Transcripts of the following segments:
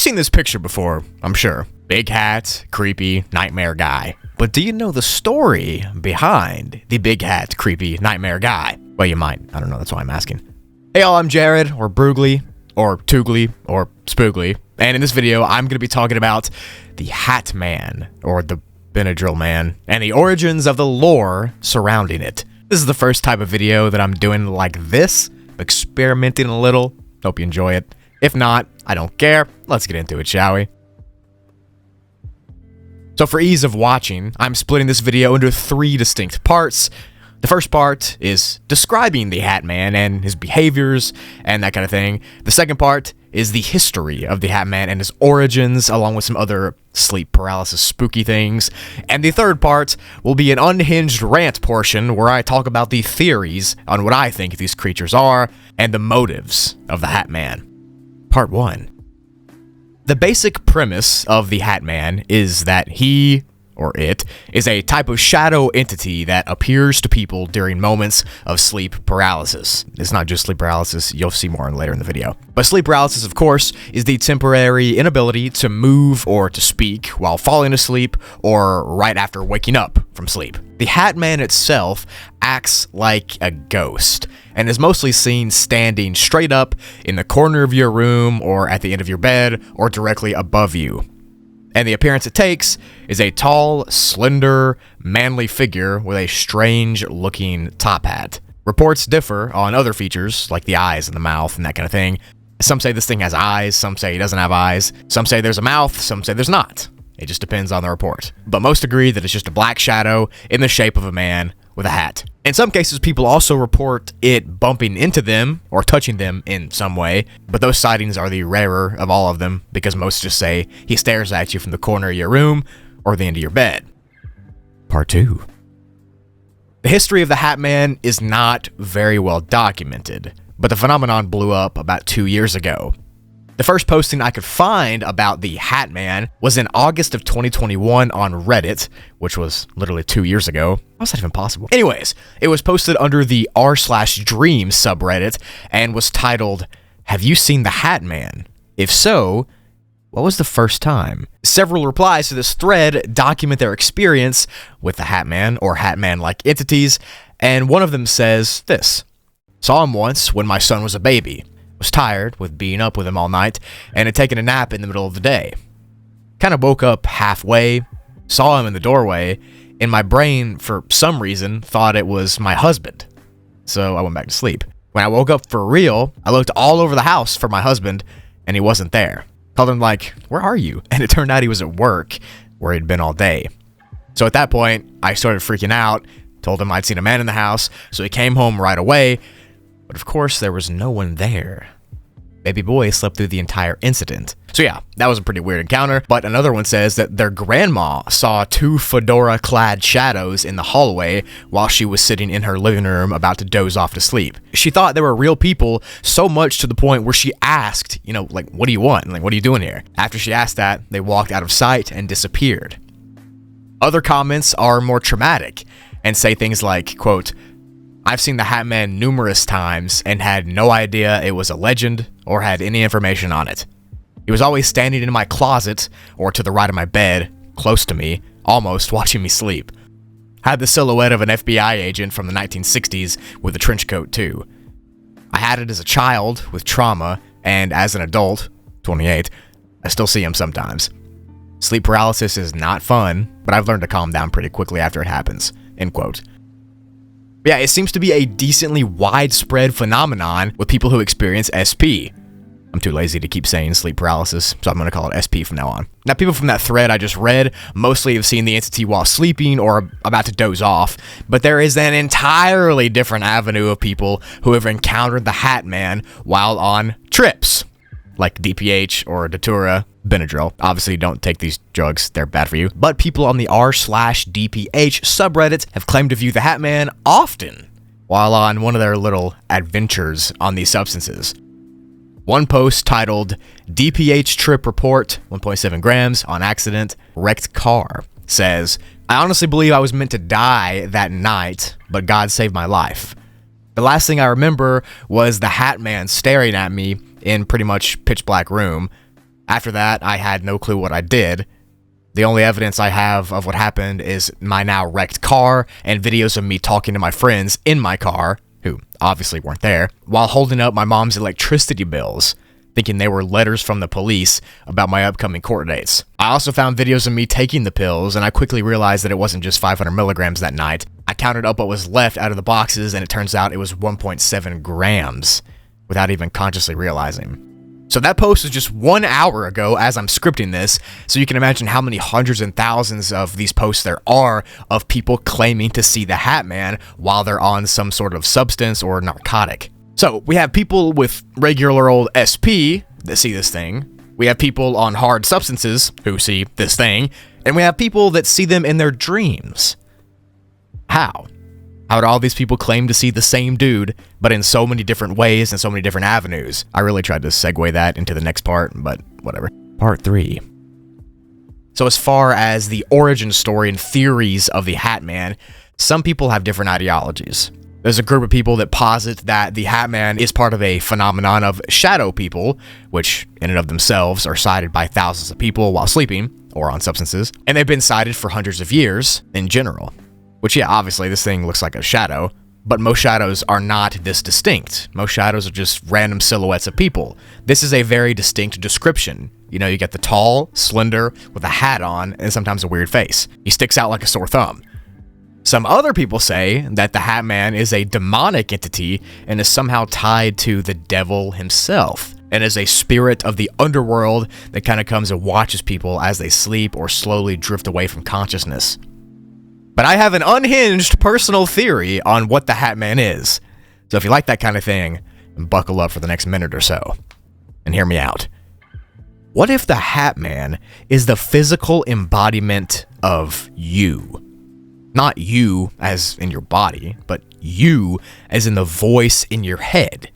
seen this picture before, I'm sure. Big hat, creepy, nightmare guy. But do you know the story behind the big hat, creepy, nightmare guy? Well, you might. I don't know, that's why I'm asking. Hey y'all, I'm Jared, or Broogly, or Toogly, or Spoogly. And in this video, I'm going to be talking about the Hat Man, or the Benadryl Man, and the origins of the lore surrounding it. This is the first type of video that I'm doing like this, experimenting a little. Hope you enjoy it. If not, I don't care. Let's get into it, shall we? So for ease of watching, I'm splitting this video into 3 distinct parts. The first part is describing the Hat Man and his behaviors and that kind of thing. The second part is the history of the Hat Man and his origins, along with some other sleep paralysis spooky things. And the third part will be an unhinged rant portion where I talk about the theories on what I think these creatures are and the motives of the Hat Man. Part 1. The basic premise of the Hat Man is that he, or it, is a type of shadow entity that appears to people during moments of sleep paralysis. It's not just sleep paralysis, you'll see more later in the video. But sleep paralysis, of course, is the temporary inability to move or to speak while falling asleep or right after waking up from sleep. The Hat Man itself acts like a ghost and is mostly seen standing straight up in the corner of your room or at the end of your bed or directly above you. And the appearance it takes is a tall, slender, manly figure with a strange-looking top hat. Reports differ on other features, like the eyes and the mouth and that kind of thing. Some say this thing has eyes, some say it doesn't have eyes, some say there's a mouth, some say there's not. It just depends on the report. But most agree that it's just a black shadow in the shape of a man with a hat. In some cases, people also report it bumping into them or touching them in some way, but those sightings are the rarer of all of them because most just say he stares at you from the corner of your room or the end of your bed. Part 2. The history of the Hat Man is not very well documented, but the phenomenon blew up about 2 years ago. The first posting I could find about the Hat Man was in August of 2021 on Reddit, which was literally 2 years ago. How is that even possible? Anyways, it was posted under the r/dream subreddit and was titled, "Have you seen the Hat Man? If so, what was the first time?" Several replies to this thread document their experience with the Hat Man or Hat Man-like entities, and one of them says this: "Saw him once when my son was a baby. Was tired with being up with him all night and had taken a nap in the middle of the day. Kind of woke up halfway, saw him in the doorway, and my brain, for some reason, thought it was my husband. So I went back to sleep. When I woke up for real, I looked all over the house for my husband, and he wasn't there. Called him like, 'Where are you?' And it turned out he was at work, where he'd been all day. So at that point, I started freaking out, told him I'd seen a man in the house, so he came home right away. But of course, there was no one there. Baby boy slept through the entire incident." So yeah, that was a pretty weird encounter, but another one says that their grandma saw 2 fedora-clad shadows in the hallway while she was sitting in her living room about to doze off to sleep. She thought they were real people, so much to the point where she asked, like, "What do you want? Like, what are you doing here?" After she asked that, they walked out of sight and disappeared. Other comments are more traumatic and say things like, quote, "I've seen the Hat Man numerous times and had no idea it was a legend or had any information on it. He was always standing in my closet or to the right of my bed, close to me, almost watching me sleep. Had the silhouette of an FBI agent from the 1960s with a trench coat too. I had it as a child with trauma, and as an adult, 28, I still see him sometimes. Sleep paralysis is not fun, but I've learned to calm down pretty quickly after it happens." End quote. Yeah, it seems to be a decently widespread phenomenon with people who experience SP. I'm too lazy to keep saying sleep paralysis, so I'm going to call it SP from now on. Now, people from that thread I just read mostly have seen the entity while sleeping or about to doze off, but there is an entirely different avenue of people who have encountered the Hat Man while on trips, like DPH or Datura, Benadryl. Obviously, don't take these drugs, they're bad for you. But people on the r/DPH subreddit have claimed to view the Hat Man often while on one of their little adventures on these substances. One post titled, "DPH Trip Report, 1.7 grams on accident, wrecked car," says, "I honestly believe I was meant to die that night, but God saved my life. The last thing I remember was the Hat Man staring at me in pretty much pitch black room. After that, I had no clue what I did. The only evidence I have of what happened is my now wrecked car and videos of me talking to my friends in my car, who obviously weren't there, while holding up my mom's electricity bills, thinking they were letters from the police about my upcoming court dates. I also found videos of me taking the pills, and I quickly realized that it wasn't just 500 milligrams that night. I counted up what was left out of the boxes, and it turns out it was 1.7 grams, without even consciously realizing. So that post was just 1 hour ago as I'm scripting this, so you can imagine how many hundreds and thousands of these posts there are of people claiming to see the Hat Man while they're on some sort of substance or narcotic. So we have people with regular old SP that see this thing, we have people on hard substances who see this thing, and we have people that see them in their dreams. How? How do all these people claim to see the same dude, but in so many different ways and so many different avenues? I really tried to segue that into the next part, but whatever. Part 3. So as far as the origin story and theories of the Hat Man, some people have different ideologies. There's a group of people that posit that the Hat Man is part of a phenomenon of shadow people, which in and of themselves are sighted by thousands of people while sleeping or on substances, and they've been sighted for hundreds of years in general. Which, yeah, obviously this thing looks like a shadow, but most shadows are not this distinct. Most shadows are just random silhouettes of people. This is a very distinct description. You know, you get the tall, slender, with a hat on, and sometimes a weird face. He sticks out like a sore thumb. Some other people say that the Hat Man is a demonic entity and is somehow tied to the devil himself, and is a spirit of the underworld that kind of comes and watches people as they sleep or slowly drift away from consciousness. But I have an unhinged personal theory on what the Hat Man is. So if you like that kind of thing, buckle up for the next minute or so. And hear me out. What if the Hat Man is the physical embodiment of you? Not you as in your body, but you as in the voice in your head.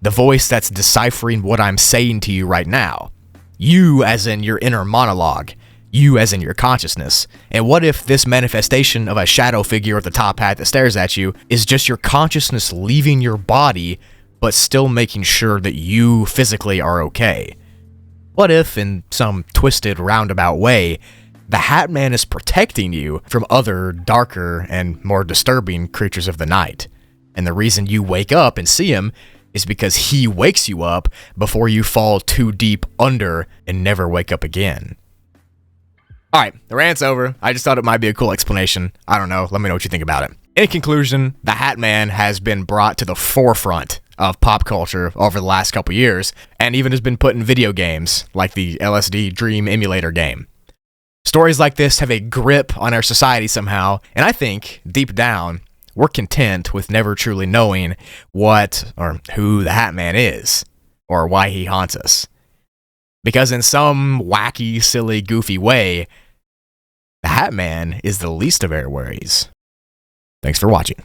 The voice that's deciphering what I'm saying to you right now. You as in your inner monologue. You as in your consciousness. And what if this manifestation of a shadow figure with a top hat that stares at you is just your consciousness leaving your body, but still making sure that you physically are okay? What if, in some twisted, roundabout way, the Hat Man is protecting you from other, darker, and more disturbing creatures of the night? And the reason you wake up and see him is because he wakes you up before you fall too deep under and never wake up again. Alright, the rant's over. I just thought it might be a cool explanation. I don't know, let me know what you think about it. In conclusion, the Hat Man has been brought to the forefront of pop culture over the last couple years, and even has been put in video games, like the LSD Dream Emulator game. Stories like this have a grip on our society somehow, and I think, deep down, we're content with never truly knowing what or who the Hat Man is, or why he haunts us. Because in some wacky, silly, goofy way, the Hat Man is the least of our worries. Thanks for watching.